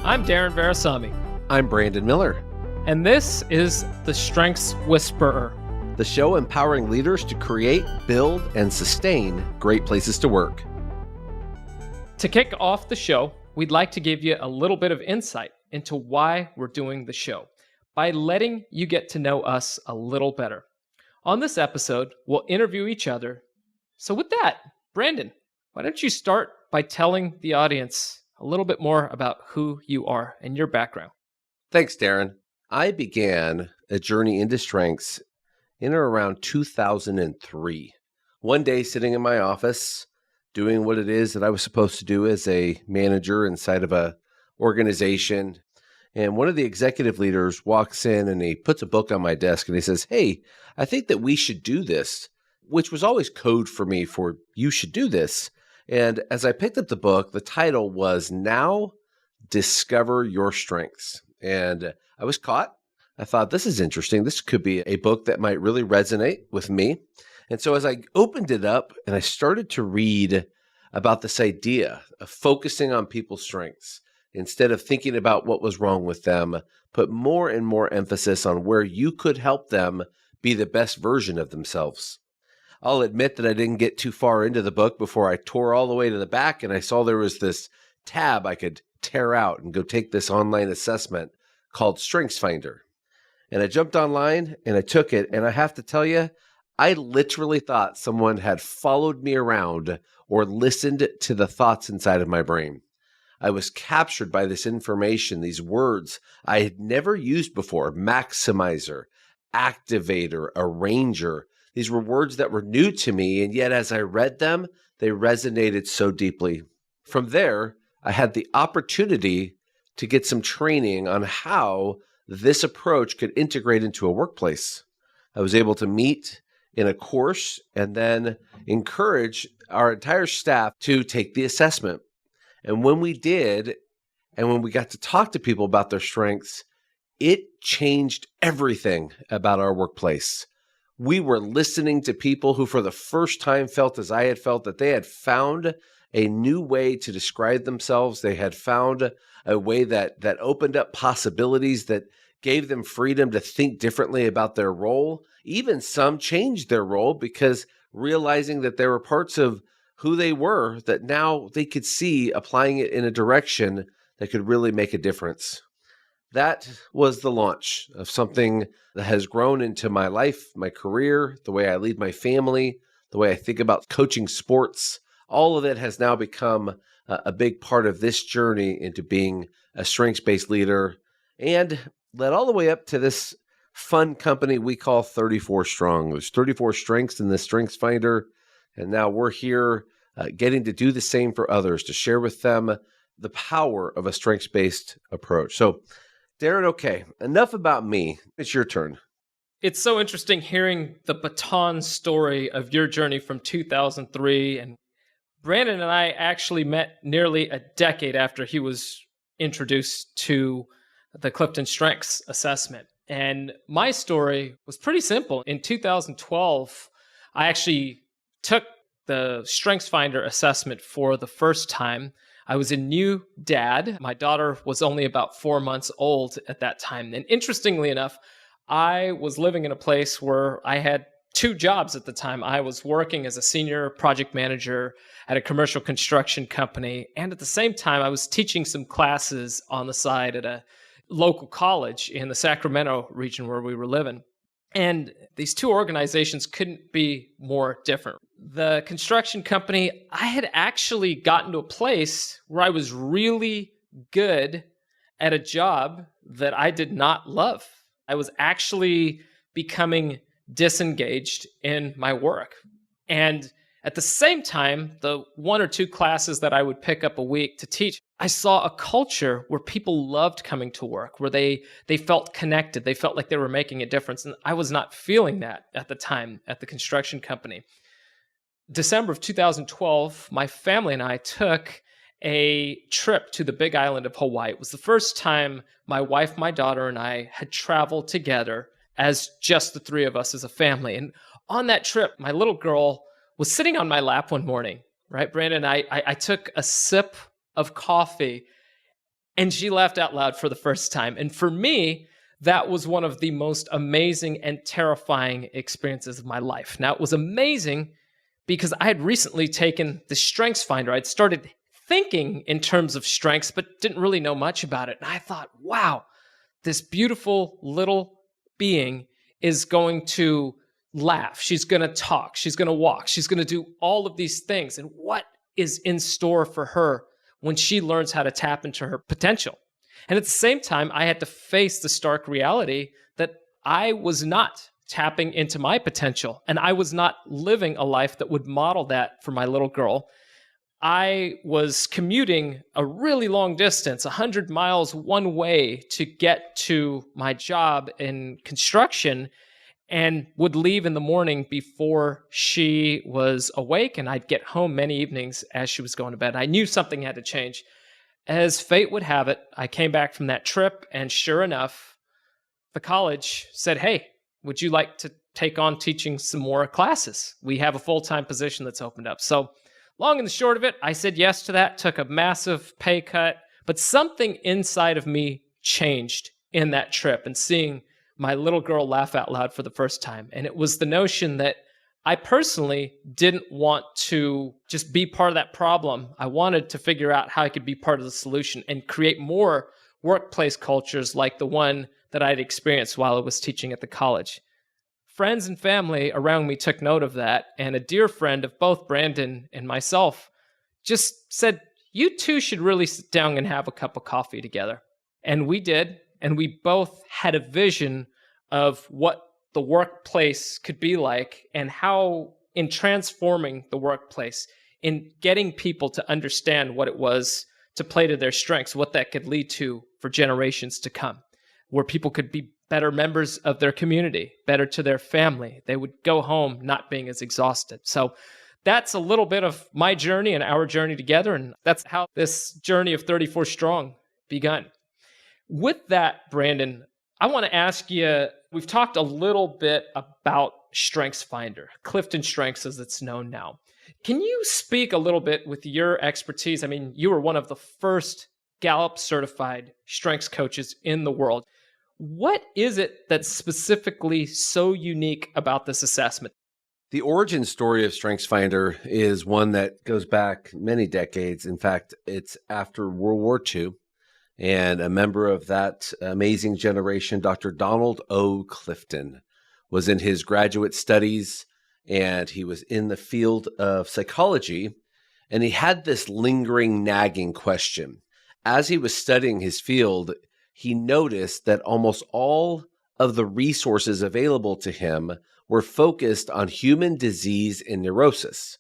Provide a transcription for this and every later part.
I'm Darren Verisami, I'm Brandon Miller, and this is The Strengths Whisperer, the show empowering leaders to create, build, and sustain great places to work. To kick off the show, we'd like to give you a little bit of insight into why we're doing the show by letting you get to know us a little better. On this episode, we'll interview each other. So with that, Brandon, why don't you start by telling the audience a little bit more about who you are and your background? Thanks, Darren. I began a journey into strengths in or around 2003. One day, sitting in my office, doing what it is that I was supposed to do as a manager inside of a organization. And one of the executive leaders walks in and he puts a book on my desk and he says, "Hey, I think that we should do this," which was always code for me for "you should do this." And as I picked up the book, the title was Now Discover Your Strengths. And I was caught. I thought, this is interesting. This could be a book that might really resonate with me. And so as I opened it up and I started to read about this idea of focusing on people's strengths, instead of thinking about what was wrong with them, put more and more emphasis on where you could help them be the best version of themselves. I'll admit that I didn't get too far into the book before I tore all the way to the back and I saw there was this tab I could tear out and go take this online assessment called StrengthsFinder. And I jumped online and I took it, and I have to tell you, I literally thought someone had followed me around or listened to the thoughts inside of my brain. I was captured by this information, these words I had never used before: maximizer, activator, arranger. These were words that were new to me, and yet as I read them, they resonated so deeply. From there, I had the opportunity to get some training on how this approach could integrate into a workplace. I was able to meet in a course and then encourage our entire staff to take the assessment. And when we did, and when we got to talk to people about their strengths, it changed everything about our workplace. We were listening to people who for the first time felt as I had felt, that they had found a new way to describe themselves. They had found a way that opened up possibilities, that gave them freedom to think differently about their role. Even some changed their role because realizing that there were parts of who they were that now they could see applying it in a direction that could really make a difference. That was the launch of something that has grown into my life, my career, the way I lead my family, the way I think about coaching sports. All of it has now become a big part of this journey into being a strengths-based leader, and led all the way up to this fun company we call 34 Strong. There's 34 strengths in the StrengthsFinder, and now we're here getting to do the same for others, to share with them the power of a strengths-based approach. So, Darren, okay, enough about me. It's your turn. It's so interesting hearing the baton story of your journey from 2003. And Brandon and I actually met nearly a decade after he was introduced to the Clifton Strengths Assessment. And my story was pretty simple. In 2012, I actually took the StrengthsFinder assessment for the first time. I was a new dad. My daughter was only about 4 months old at that time. And interestingly enough, I was living in a place where I had two jobs at the time. I was working as a senior project manager at a commercial construction company. And at the same time, I was teaching some classes on the side at a local college in the Sacramento region where we were living. And these two organizations couldn't be more different. The construction company, I had actually gotten to a place where I was really good at a job that I did not love. I was actually becoming disengaged in my work. And at the same time, the one or two classes that I would pick up a week to teach, I saw a culture where people loved coming to work, where they felt connected. They felt like they were making a difference. And I was not feeling that at the time at the construction company. December of 2012, my family and I took a trip to the Big Island of Hawaii. It was the first time my wife, my daughter, and I had traveled together as just the three of us as a family. And on that trip, my little girl was sitting on my lap one morning, right, Brandon? I took a sip of coffee And she laughed out loud for the first time. And for me, that was one of the most amazing and terrifying experiences of my life. Now, it was amazing because I had recently taken the Strengths Finder. I'd started thinking in terms of strengths, but didn't really know much about it. And I thought, wow, this beautiful little being is going to laugh. She's going to talk. She's going to walk. She's going to do all of these things. And what is in store for her when she learns how to tap into her potential? And at the same time, I had to face the stark reality that I was not tapping into my potential, and I was not living a life that would model that for my little girl. I was commuting a really long distance, 100 miles one way to get to my job in construction, and would leave in the morning before she was awake, and I'd get home many evenings as she was going to bed. I knew something had to change. As fate would have it, I came back from that trip, and sure enough, the college said, hey, would you like to take on teaching some more classes? We have a full-time position that's opened up. So long and the short of it, I said yes to that, took a massive pay cut, but something inside of me changed in that trip and seeing my little girl laugh out loud for the first time. And it was the notion that I personally didn't want to just be part of that problem. I wanted to figure out how I could be part of the solution and create more workplace cultures like the one that I'd experienced while I was teaching at the college. Friends and family around me took note of that, and a dear friend of both Brandon and myself just said, you two should really sit down and have a cup of coffee together. And we did, and we both had a vision of what the workplace could be like and how in transforming the workplace, in getting people to understand what it was to play to their strengths, what that could lead to for generations to come, where people could be better members of their community, better to their family. They would go home not being as exhausted. So that's a little bit of my journey and our journey together. And that's how this journey of 34 Strong begun. With that, Brandon, I want to ask you, we've talked a little bit about Strengths Finder, Clifton Strengths as it's known now. Can you speak a little bit with your expertise? I mean, you were one of the first Gallup certified strengths coaches in the world. What is it that's specifically so unique about this assessment? The origin story of StrengthsFinder is one that goes back many decades. In fact, it's after World War II. And a member of that amazing generation, Dr. Donald O. Clifton, was in his graduate studies, and he was in the field of psychology, and he had this lingering, nagging question. As he was studying his field, he noticed that almost all of the resources available to him were focused on human disease and neurosis.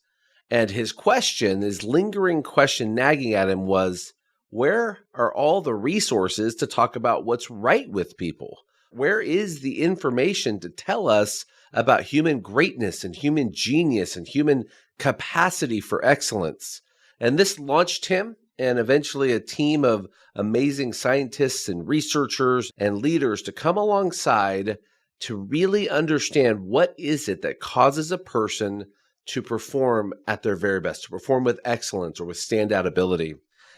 And his question, his lingering question nagging at him was, where are all the resources to talk about what's right with people? Where is the information to tell us about human greatness and human genius and human capacity for excellence? And this launched him and eventually a team of amazing scientists and researchers and leaders to come alongside to really understand what is it that causes a person to perform at their very best, to perform with excellence or with standout ability.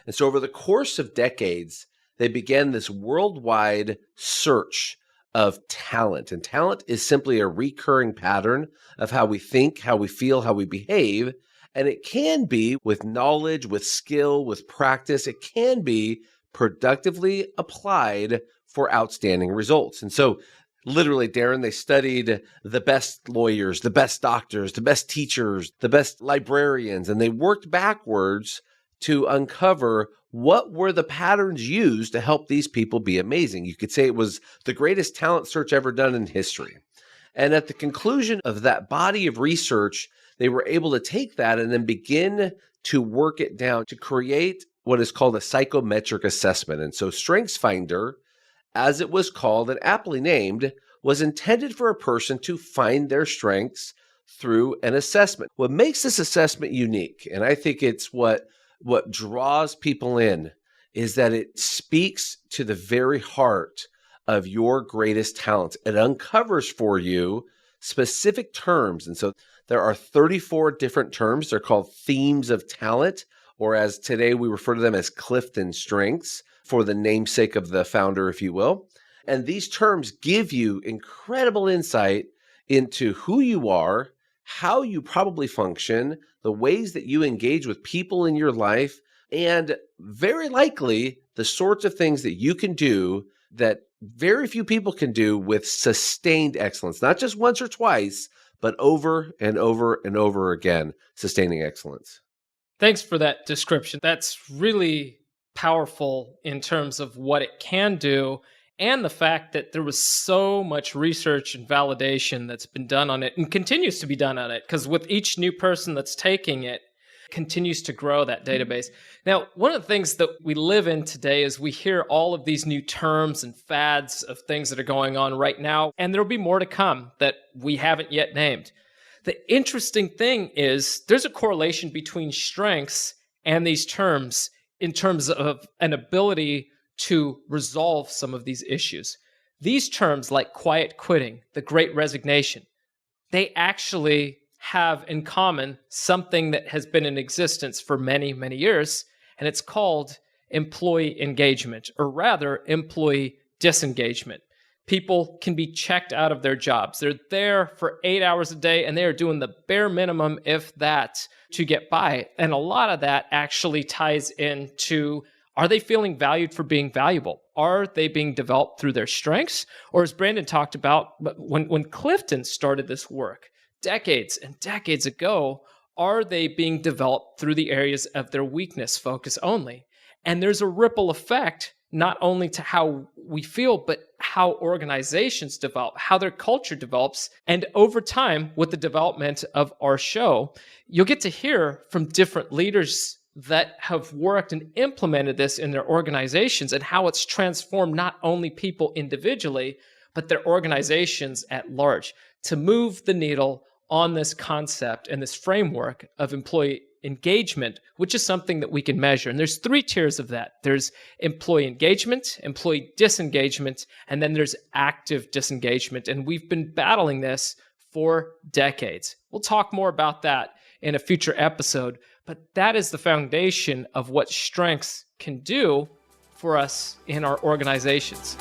And so over the course of decades, they began this worldwide search of talent. And talent is simply a recurring pattern of how we think, how we feel, how we behave. And it can be with knowledge, with skill, with practice. It can be productively applied for outstanding results. And so literally, Darren, they studied the best lawyers, the best doctors, the best teachers, the best librarians, and they worked backwards to uncover what were the patterns used to help these people be amazing. You could say it was the greatest talent search ever done in history. And at the conclusion of that body of research, they were able to take that and then begin to work it down to create what is called a psychometric assessment. And so StrengthsFinder, as it was called and aptly named, was intended for a person to find their strengths through an assessment. What makes this assessment unique, and I think it's what draws people in, is that it speaks to the very heart of your greatest talents. It uncovers for you specific terms. And so there are 34 different terms. They're called themes of talent, or as today we refer to them as Clifton Strengths for the namesake of the founder, if you will. And these terms give you incredible insight into who you are, how you probably function, the ways that you engage with people in your life, and very likely the sorts of things that you can do that very few people can do with sustained excellence, not just once or twice, but over and over and over again, sustaining excellence. Thanks for that description. That's really powerful in terms of what it can do and the fact that there was so much research and validation that's been done on it and continues to be done on it, because with each new person that's taking it, continues to grow that database. Now, one of the things that we live in today is we hear all of these new terms and fads of things that are going on right now, and there'll be more to come that we haven't yet named. The interesting thing is there's a correlation between strengths and these terms in terms of an ability to resolve some of these issues. These terms like quiet quitting, the great resignation, they actually have in common something that has been in existence for many, many years, and it's called employee engagement, or rather employee disengagement. People can be checked out of their jobs. They're there for 8 hours a day, and they are doing the bare minimum, if that, to get by. And a lot of that actually ties into, are they feeling valued for being valuable? Are they being developed through their strengths? Or as Brandon talked about, when Clifton started this work decades and decades ago, are they being developed through the areas of their weakness focus only? And there's a ripple effect, not only to how we feel, but how organizations develop, how their culture develops. And over time, with the development of our show, you'll get to hear from different leaders that have worked and implemented this in their organizations and how it's transformed not only people individually, but their organizations at large to move the needle on this concept and this framework of employee engagement, which is something that we can measure. And there's 3 tiers of that. There's employee engagement, employee disengagement, and then there's active disengagement. And we've been battling this for decades. We'll talk more about that in a future episode, but that is the foundation of what strengths can do for us in our organizations.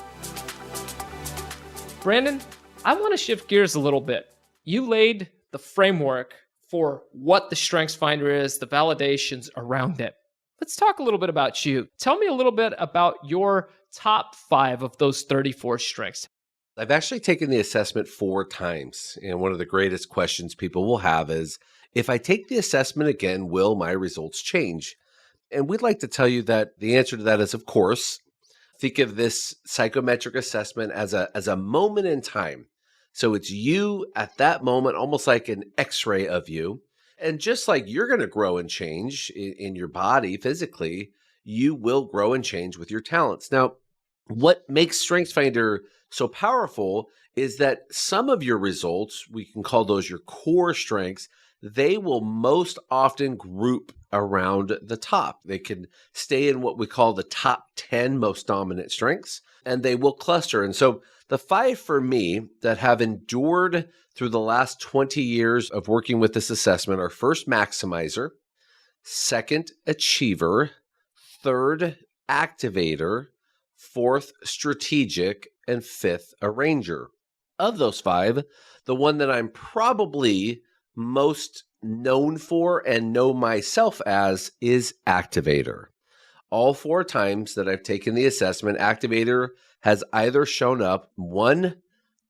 Brandon, I want to shift gears a little bit. You laid the framework for what the StrengthsFinder is, the validations around it. Let's talk a little bit about you. Tell me a little bit about your top 5 of those 34 strengths. I've actually taken the assessment 4 times. And one of the greatest questions people will have is, if I take the assessment again, will my results change? And we'd like to tell you that the answer to that is, of course. Think of this psychometric assessment as a moment in time. So it's you at that moment, almost like an x-ray of you. And just like you're going to grow and change in your body physically, you will grow and change with your talents. Now, what makes StrengthsFinder so powerful is that some of your results, we can call those your core strengths, they will most often group around the top. They can stay in what we call the top 10 most dominant strengths, and they will cluster. And so the 5 for me that have endured through the last 20 years of working with this assessment are: first, maximizer; second, achiever; third, activator; fourth, strategic; and fifth, arranger. Of those 5, the one that I'm probably most known for and know myself as is activator. All 4 times that I've taken the assessment, activator has either shown up 1,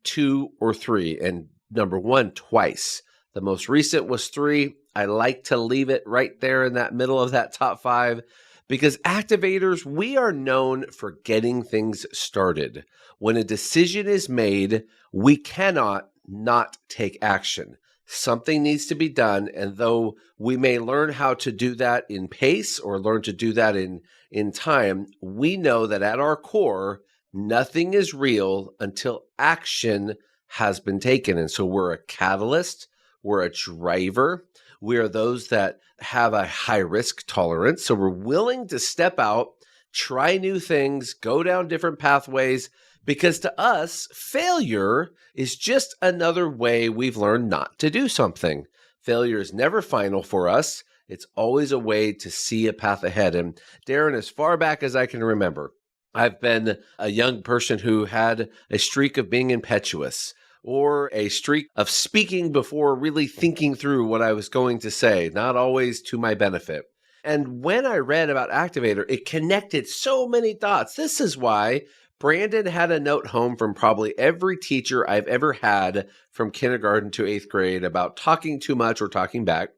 2, or 3, and number 1 twice. The most recent was 3. I like to leave it right there in that middle of that top 5 because activators, we are known for getting things started. When a decision is made, we cannot not take action. Something needs to be done, and though we may learn how to do that in pace or learn to do that in time, we know that at our core, nothing is real until action has been taken. And so we're a catalyst, we're a driver, we are those that have a high risk tolerance. So we're willing to step out, try new things, go down different pathways, because to us, failure is just another way we've learned not to do something. Failure is never final for us. It's always a way to see a path ahead. And Darren, as far back as I can remember, I've been a young person who had a streak of being impetuous or a streak of speaking before really thinking through what I was going to say, not always to my benefit. And when I read about Activator, it connected so many dots. This is why Brandon had a note home from probably every teacher I've ever had from kindergarten to 8th grade about talking too much or talking back.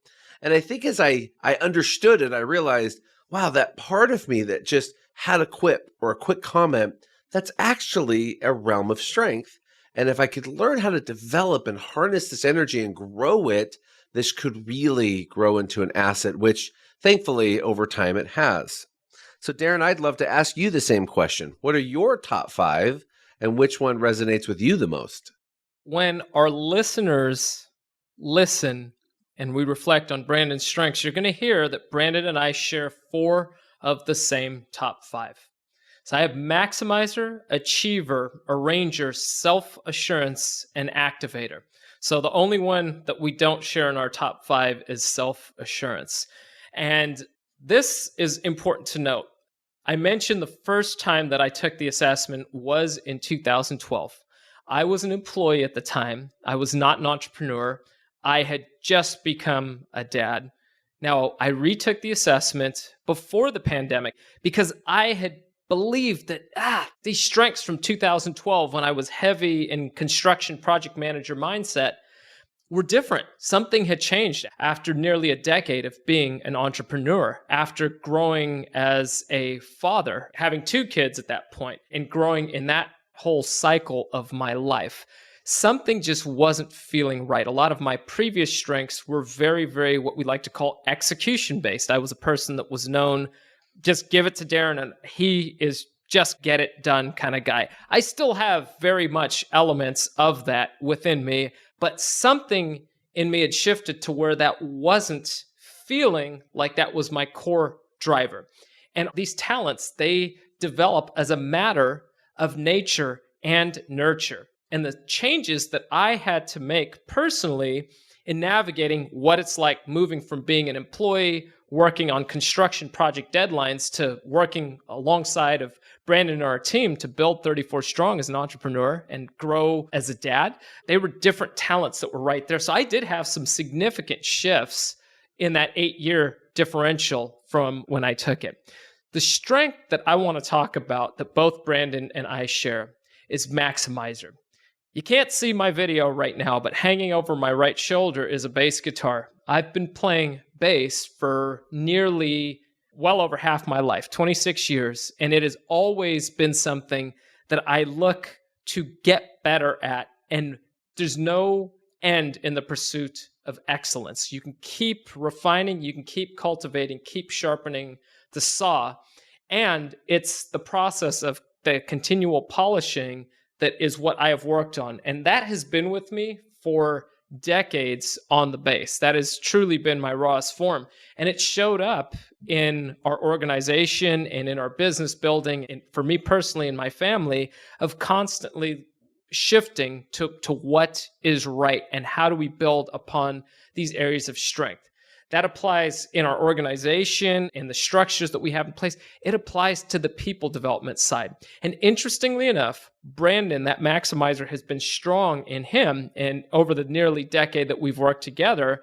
And I think as I understood it, I realized, wow, that part of me that just had a quip or a quick comment, that's actually a realm of strength. And if I could learn how to develop and harness this energy and grow it, this could really grow into an asset, which thankfully over time it has. So Darren, I'd love to ask you the same question. What are your top 5 and which one resonates with you the most? When our listeners listen and we reflect on Brandon's strengths, you're going to hear that Brandon and I share 4 of the same top 5. So I have maximizer, achiever, arranger, self-assurance, and activator. So the only one that we don't share in our top 5 is self-assurance. And this is important to note. I mentioned the first time that I took the assessment was in 2012. I was an employee at the time. I was not an entrepreneur. I had just become a dad. Now, I retook the assessment before the pandemic because I had believed that these strengths from 2012, when I was heavy in construction project manager mindset, were different. Something had changed after nearly a decade of being an entrepreneur, after growing as a father, having 2 kids at that point, and growing in that whole cycle of my life. Something just wasn't feeling right. A lot of my previous strengths were very, very what we like to call execution based. I was a person that was known, just give it to Darren and he is just get it done kind of guy. I still have very much elements of that within me, but something in me had shifted to where that wasn't feeling like that was my core driver. And these talents, they develop as a matter of nature and nurture. And the changes that I had to make personally in navigating what it's like moving from being an employee, working on construction project deadlines, to working alongside of Brandon and our team to build 34 Strong as an entrepreneur and grow as a dad. They were different talents that were right there. So I did have some significant shifts in that 8-year differential from when I took it. The strength that I want to talk about that both Brandon and I share is maximizer. You can't see my video right now, but hanging over my right shoulder is a bass guitar. I've been playing bass for nearly well over half my life, 26 years, and it has always been something that I look to get better at, and there's no end in the pursuit of excellence. You can keep refining, you can keep cultivating, keep sharpening the saw, and it's the process of the continual polishing that is what I have worked on. And that has been with me for decades on the bass. That has truly been my rawest form. And it showed up in our organization and in our business building, and for me personally and my family, of constantly shifting to what is right and how do we build upon these areas of strength. That applies in our organization, in the structures that we have in place. It applies to the people development side. And interestingly enough, Brandon, that maximizer, has been strong in him. And over the nearly decade that we've worked together,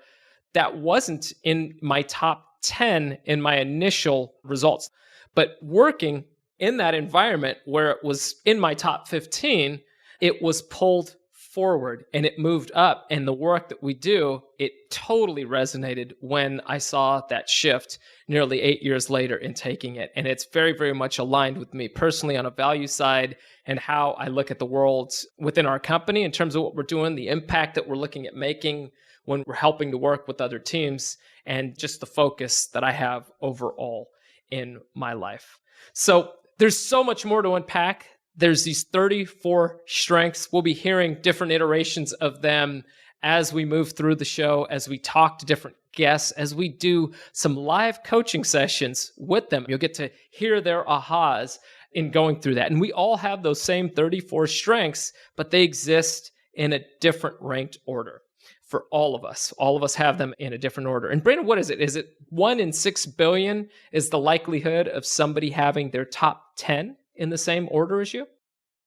that wasn't in my top 10 in my initial results. But working in that environment where it was in my top 15, it was pulled forward and it moved up. And the work that we do, it totally resonated when I saw that shift nearly 8 years later in taking it. And it's very, very much aligned with me personally on a value side and how I look at the world within our company in terms of what we're doing, the impact that we're looking at making when we're helping to work with other teams, and just the focus that I have overall in my life. So there's so much more to unpack. There's these 34 strengths. We'll be hearing different iterations of them as we move through the show, as we talk to different guests, as we do some live coaching sessions with them. You'll get to hear their ahas in going through that. And we all have those same 34 strengths, but they exist in a different ranked order. for all of us. All of us have them in a different order. And Brandon, what is it? Is it 1 in 6 billion is the likelihood of somebody having their top 10 in the same order as you?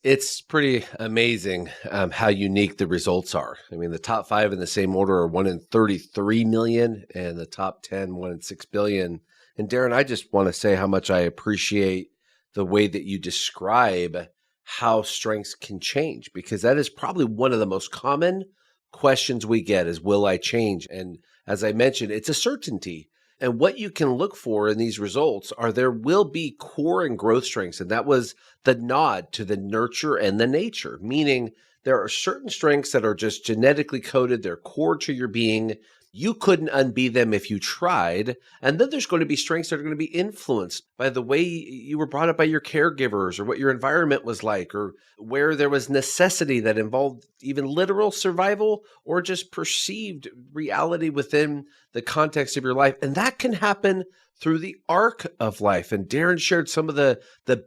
It's pretty amazing how unique the results are. I mean, the top 5 in the same order are 1 in 33 million, and the top 10, 1 in 6 billion. And Darren, I just want to say how much I appreciate the way that you describe how strengths can change, because that is probably one of the most common questions we get is, will I change? And as I mentioned, it's a certainty. And what you can look for in these results are there will be core and growth strengths. And that was the nod to the nurture and the nature, meaning there are certain strengths that are just genetically coded. They're core to your being. You couldn't unbe them if you tried. And then there's going to be strengths that are going to be influenced by the way you were brought up by your caregivers, or what your environment was like, or where there was necessity that involved even literal survival or just perceived reality within the context of your life. And that can happen through the arc of life. And Darren shared some of the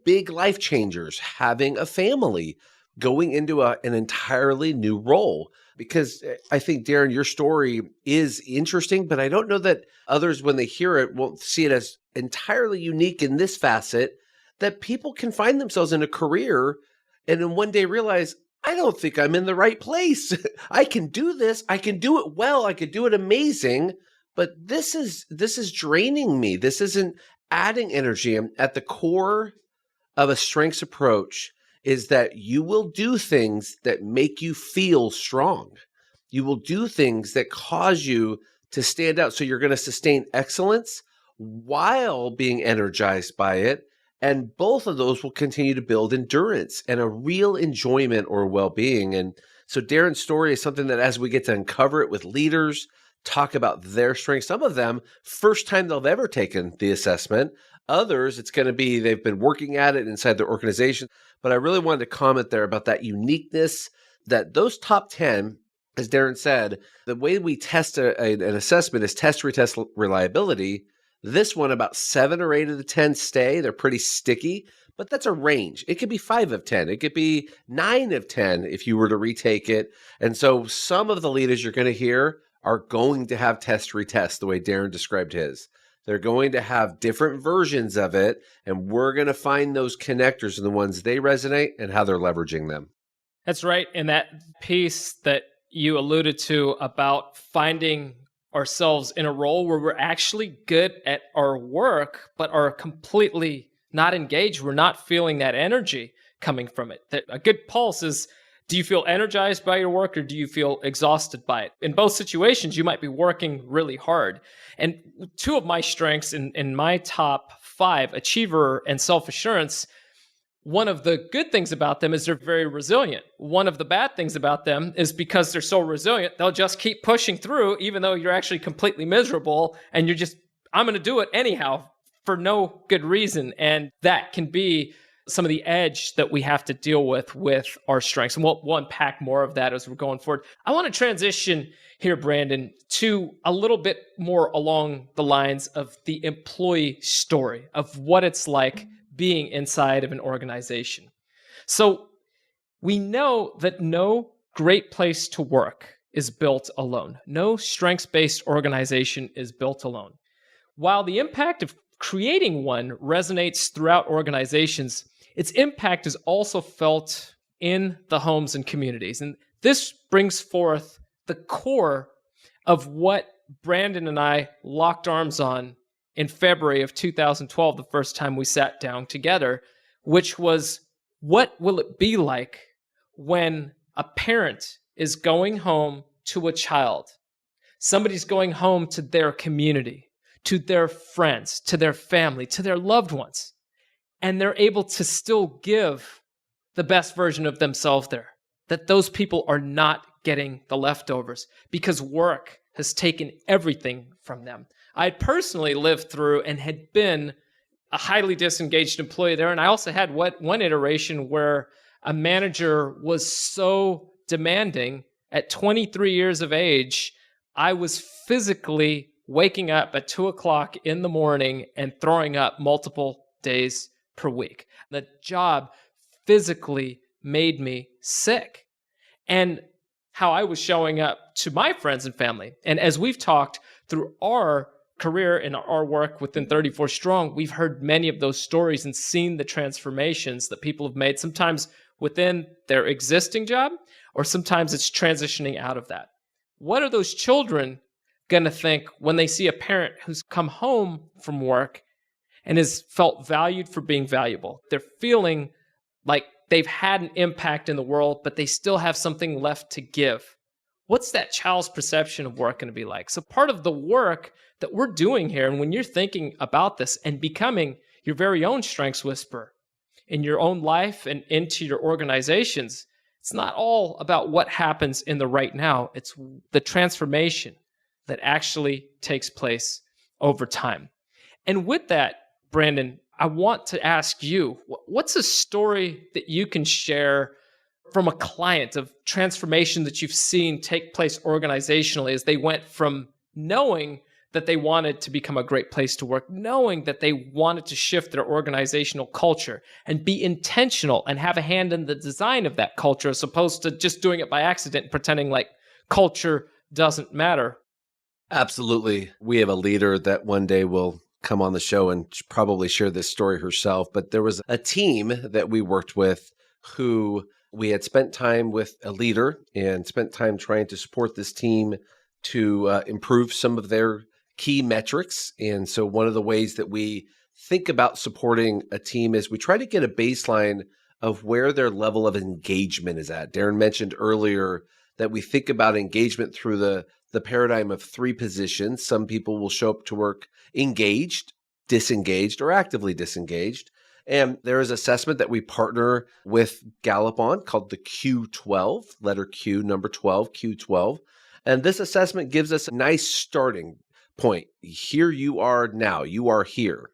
big life changers, having a family, going into an entirely new role. Because I think, Darren, your story is interesting, but I don't know that others, when they hear it, won't see it as entirely unique in this facet, that people can find themselves in a career and then one day realize, I don't think I'm in the right place. I can do this. I can do it well. I could do it amazing, but this is draining me. This isn't adding energy. And at the core of a strengths approach is that you will do things that make you feel strong. You will do things that cause you to stand out. So you're going to sustain excellence while being energized by it. And both of those will continue to build endurance and a real enjoyment or well-being. And so Darren's story is something that, as we get to uncover it with leaders, talk about their strengths, some of them, first time they've ever taken the assessment. Others, it's going to be they've been working at it inside their organization. But I really wanted to comment there about that uniqueness, that those top 10, as Darren said, the way we test an assessment is test, retest reliability. This one, about 7 or 8 of the 10 stay. They're pretty sticky, but that's a range. It could be 5 of 10. It could be 9 of 10 if you were to retake it. And so some of the leaders you're going to hear are going to have test, retest, the way Darren described his. They're going to have different versions of it, and we're going to find those connectors and the ones they resonate and how they're leveraging them. That's right. And that piece that you alluded to about finding ourselves in a role where we're actually good at our work, but are completely not engaged. We're not feeling that energy coming from it. That a good pulse is, do you feel energized by your work or do you feel exhausted by it? In both situations, you might be working really hard. And 2 of my strengths in my top 5, achiever and self-assurance, one of the good things about them is they're very resilient. One of the bad things about them is because they're so resilient, they'll just keep pushing through, even though you're actually completely miserable and you're just, I'm going to do it anyhow for no good reason. And that can be some of the edge that we have to deal with our strengths. And we'll unpack more of that as we're going forward. I want to transition here, Brandon, to a little bit more along the lines of the employee story of what it's like being inside of an organization. So we know that no great place to work is built alone. No strengths-based organization is built alone. While the impact of creating one resonates throughout organizations, its impact is also felt in the homes and communities. And this brings forth the core of what Brandon and I locked arms on in February of 2012, the first time we sat down together, which was, what will it be like when a parent is going home to a child? Somebody's going home to their community, to their friends, to their family, to their loved ones, and they're able to still give the best version of themselves there. That those people are not getting the leftovers because work has taken everything from them. I personally lived through and had been a highly disengaged employee there. And I also had one iteration where a manager was so demanding at 23 years of age, I was physically waking up at 2:00 in the morning and throwing up multiple days per week. The job physically made me sick. And how I was showing up to my friends and family. And as we've talked through our career and our work within 34 Strong, we've heard many of those stories and seen the transformations that people have made, sometimes within their existing job, or sometimes it's transitioning out of that. What are those children going to think when they see a parent who's come home from work and has felt valued for being valuable? They're feeling like they've had an impact in the world, but they still have something left to give. What's that child's perception of work going to be like? So part of the work that we're doing here, and when you're thinking about this and becoming your very own strengths whisperer in your own life and into your organizations, it's not all about what happens in the right now. It's the transformation that actually takes place over time. And with that, Brandon, I want to ask you, what's a story that you can share from a client of transformation that you've seen take place organizationally as they went from knowing that they wanted to become a great place to work, knowing that they wanted to shift their organizational culture and be intentional and have a hand in the design of that culture, as opposed to just doing it by accident and pretending like culture doesn't matter? Absolutely. We have a leader that one day will come on the show and probably share this story herself. But there was a team that we worked with who we had spent time with a leader and spent time trying to support this team to improve some of their key metrics. And so one of the ways that we think about supporting a team is we try to get a baseline of where their level of engagement is at. Darren mentioned earlier that we think about engagement through the paradigm of three positions. Some people will show up to work engaged, disengaged, or actively disengaged. And there is assessment that we partner with Gallup on called the Q12, letter Q, number 12, Q12. And this assessment gives us a nice starting point. Here you are now, you are here.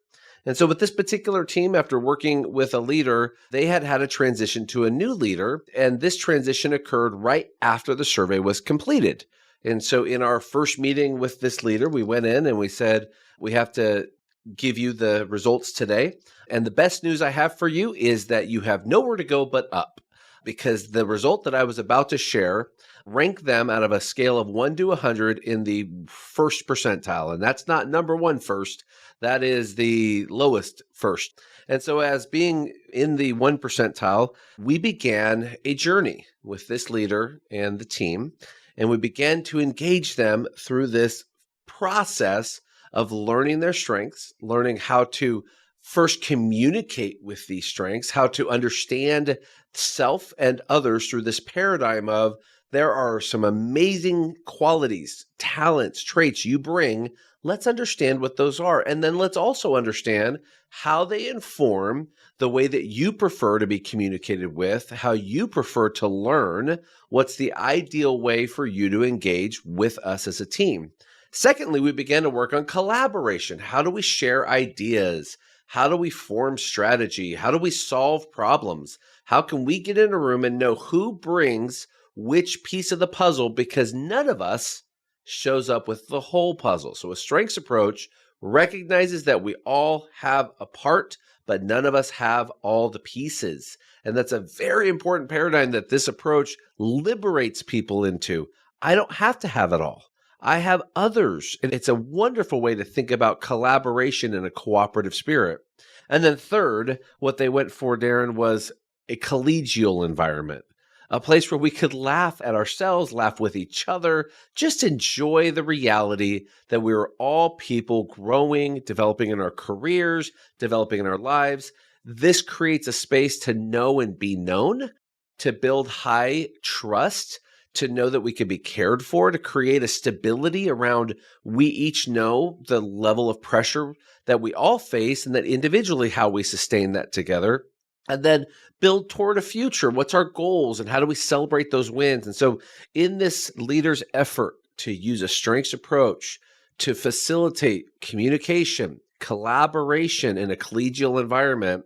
And so with this particular team, after working with a leader, they had a transition to a new leader. And this transition occurred right after the survey was completed. And so in our first meeting with this leader, we went in and we said, we have to give you the results today. And the best news I have for you is that you have nowhere to go but up, because the result that I was about to share ranked them out of a scale of 1 to 100 in the first percentile. And that's not number one first. That is the lowest first. And so as being in the 1 percentile, we began a journey with this leader and the team. And we began to engage them through this process of learning their strengths, learning how to first communicate with these strengths, how to understand self and others through this paradigm of there are some amazing qualities, talents, traits you bring. Let's understand what those are. And then let's also understand how they inform the way that you prefer to be communicated with, how you prefer to learn, what's the ideal way for you to engage with us as a team. Secondly, we began to work on collaboration. How do we share ideas? How do we form strategy? How do we solve problems? How can we get in a room and know who brings which piece of the puzzle, because none of us shows up with the whole puzzle. So a strengths approach recognizes that we all have a part, but none of us have all the pieces. And that's a very important paradigm that this approach liberates people into. I don't have to have it all. I have others. And it's a wonderful way to think about collaboration in a cooperative spirit. And then third, what they went for, Darren, was a collegial environment. A place where we could laugh at ourselves, laugh with each other, just enjoy the reality that we were all people growing, developing in our careers, developing in our lives. This creates a space to know and be known, to build high trust, to know that we can be cared for, to create a stability around we each know the level of pressure that we all face, and that individually how we sustain that together. And then build toward a future. What's our goals and how do we celebrate those wins? And so in this leader's effort to use a strengths approach to facilitate communication, collaboration in a collegial environment,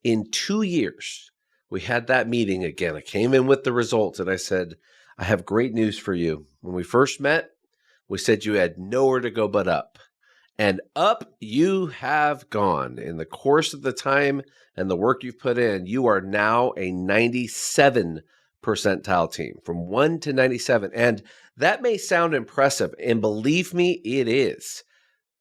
in 2 years, we had that meeting again. I came in with the results and I said, I have great news for you. When we first met, we said you had nowhere to go but up. And up you have gone. In the course of the time and the work you've put in, you are now a 97 percentile team from 1 to 97. And that may sound impressive. And believe me, it is.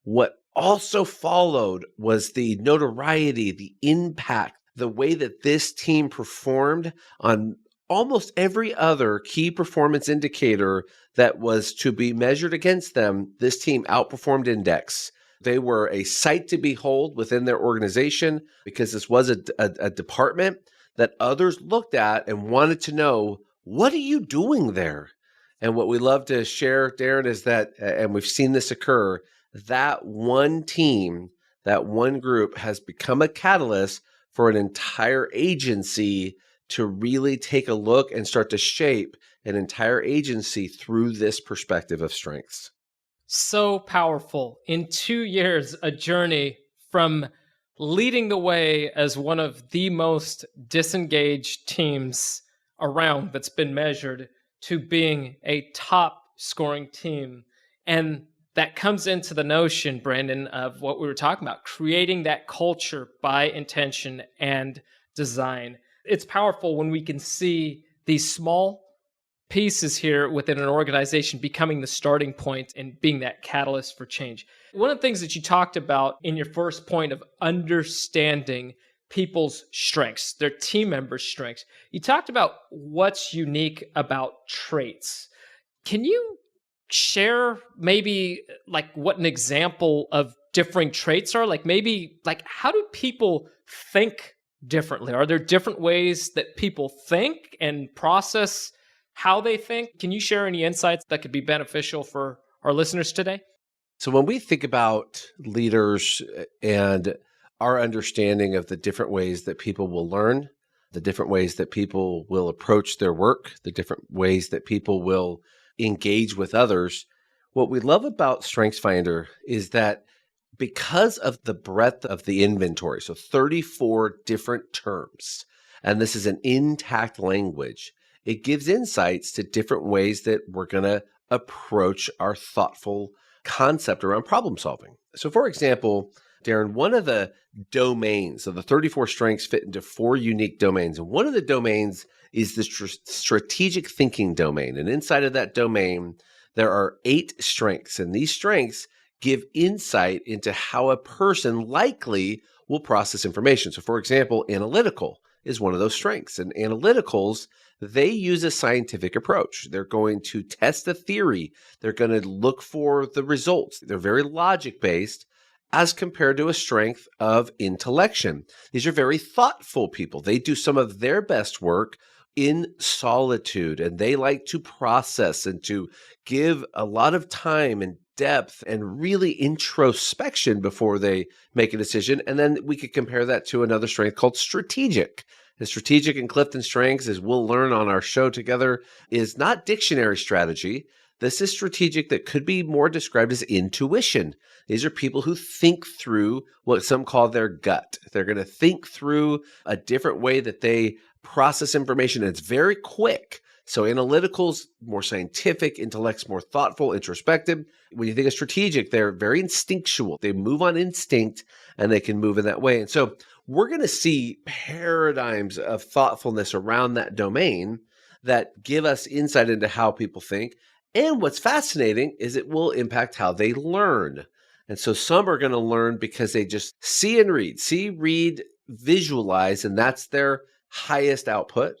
What also followed was the notoriety, the impact, the way that this team performed on almost every other key performance indicator that was to be measured against them. This team outperformed index. They were a sight to behold within their organization because this was a department that others looked at and wanted to know, what are you doing there? And what we love to share, Darren, is that, and we've seen this occur, that one team, that one group has become a catalyst for an entire agency to really take a look and start to shape an entire agency through this perspective of strengths. So powerful. In 2 years, a journey from leading the way as one of the most disengaged teams around that's been measured to being a top scoring team. And that comes into the notion, Brandon, of what we were talking about, creating that culture by intention and design. It's powerful when we can see these small pieces here within an organization becoming the starting point and being that catalyst for change. One of the things that you talked about in your first point of understanding people's strengths, their team members' strengths, you talked about what's unique about traits. Can you share maybe like what an example of differing traits are? Like maybe like how do people think differently? Are there different ways that people think and process how they think? Can you share any insights that could be beneficial for our listeners today? So when we think about leaders and our understanding of the different ways that people will learn, the different ways that people will approach their work, the different ways that people will engage with others, what we love about StrengthsFinder is that because of the breadth of the inventory, so 34 different terms, and this is an intact language, it gives insights to different ways that we're going to approach our thoughtful concept around problem solving. So for example, Darren, one of the domains of the 34 strengths fit into 4 unique domains. And one of the domains is the strategic thinking domain. And inside of that domain, there are 8 strengths. And these strengths give insight into how a person likely will process information. So for example, analytical is one of those strengths. And analyticals, they use a scientific approach. They're going to test a theory. They're going to look for the results. They're very logic-based as compared to a strength of intellection. These are very thoughtful people. They do some of their best work in solitude, and they like to process and to give a lot of time and depth and really introspection before they make a decision. And then we could compare that to another strength called strategic. The strategic in Clifton Strengths, as we'll learn on our show together, is not dictionary strategy. This is strategic that could be more described as intuition. These are people who think through what some call their gut. They're going to think through a different way that they process information. It's very quick. So analyticals, more scientific, intellects, more thoughtful, introspective. When you think of strategic, they're very instinctual. They move on instinct and they can move in that way. And so we're going to see paradigms of thoughtfulness around that domain that give us insight into how people think. And what's fascinating is it will impact how they learn. And so some are going to learn because they just see and read, visualize, and that's their highest output.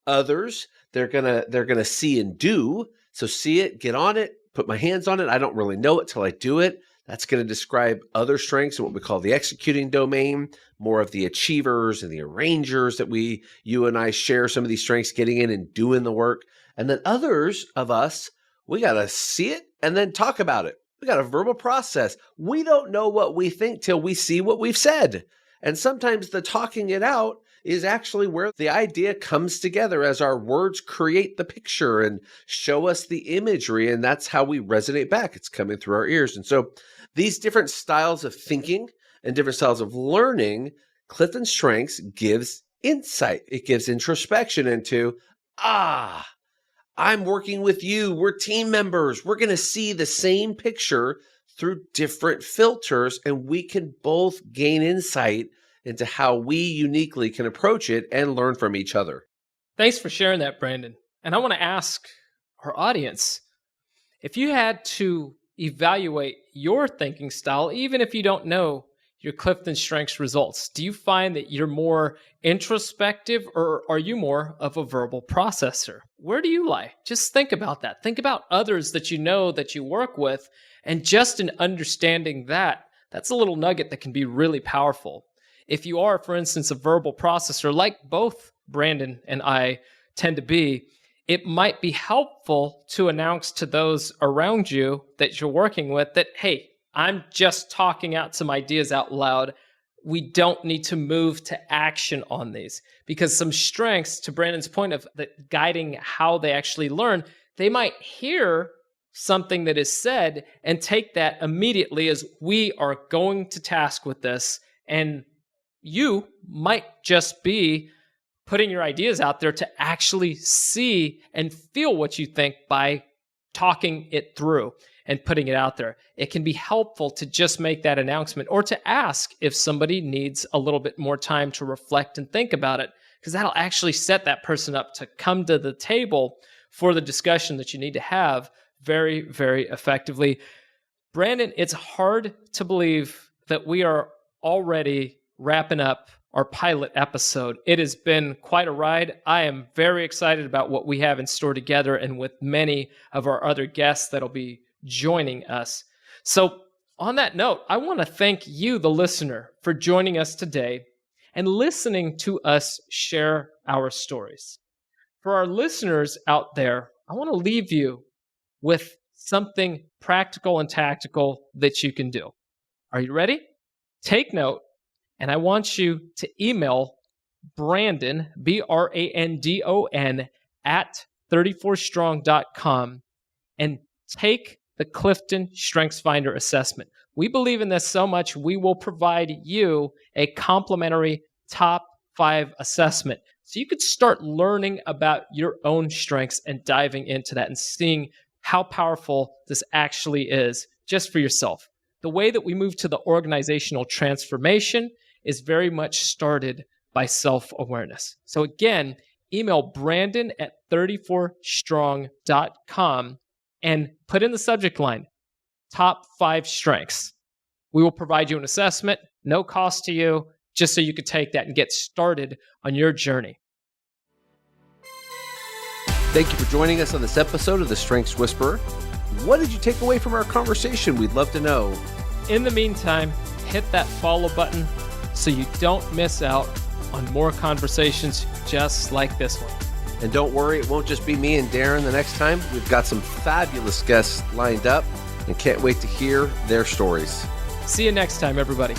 Others, they're going to see and do. So see it, get on it, put my hands on it. I don't really know it till I do it. That's going to describe other strengths in what we call the executing domain, more of the achievers and the arrangers that you and I share some of these strengths, getting in and doing the work. And then others of us, we got to see it and then talk about it. We got a verbal process. We don't know what we think till we see what we've said. And sometimes the talking it out is actually where the idea comes together as our words create the picture and show us the imagery. And that's how we resonate back. It's coming through our ears. And so these different styles of thinking and different styles of learning, Clifton Strengths gives insight. It gives introspection into, I'm working with you. We're team members. We're going to see the same picture through different filters, and we can both gain insight into how we uniquely can approach it and learn from each other. Thanks for sharing that, Brandon. And I want to ask our audience, if you had to evaluate your thinking style, even if you don't know your Clifton Strengths results, do you find that you're more introspective or are you more of a verbal processor? Where do you lie? Just think about that. Think about others that you know that you work with, and just in understanding that, that's a little nugget that can be really powerful. If you are, for instance, a verbal processor, like both Brandon and I tend to be, it might be helpful to announce to those around you that you're working with that, hey, I'm just talking out some ideas out loud. We don't need to move to action on these, because some strengths, to Brandon's point of that guiding how they actually learn, they might hear something that is said and take that immediately as we are going to task with this. And you might just be putting your ideas out there to actually see and feel what you think by talking it through and putting it out there. It can be helpful to just make that announcement or to ask if somebody needs a little bit more time to reflect and think about it, because that'll actually set that person up to come to the table for the discussion that you need to have very, very effectively. Brandon, it's hard to believe that we are already wrapping up our pilot episode. It has been quite a ride. I am very excited about what we have in store together and with many of our other guests that'll be joining us. So on that note, I want to thank you, the listener, for joining us today and listening to us share our stories. For our listeners out there, I want to leave you with something practical and tactical that you can do. Are you ready? Take note, and I want you to email Brandon, Brandon, at 34strong.com and take the Clifton StrengthsFinder assessment. We believe in this so much, we will provide you a complimentary top 5 assessment. So you could start learning about your own strengths and diving into that and seeing how powerful this actually is just for yourself. The way that we move to the organizational transformation is very much started by self-awareness. So again, email Brandon at 34strong.com and put in the subject line, top 5 strengths. We will provide you an assessment, no cost to you, just so you could take that and get started on your journey. Thank you for joining us on this episode of The Strengths Whisperer. What did you take away from our conversation? We'd love to know. In the meantime, hit that follow button so you don't miss out on more conversations just like this one. And don't worry, it won't just be me and Darren the next time. We've got some fabulous guests lined up and can't wait to hear their stories. See you next time, everybody.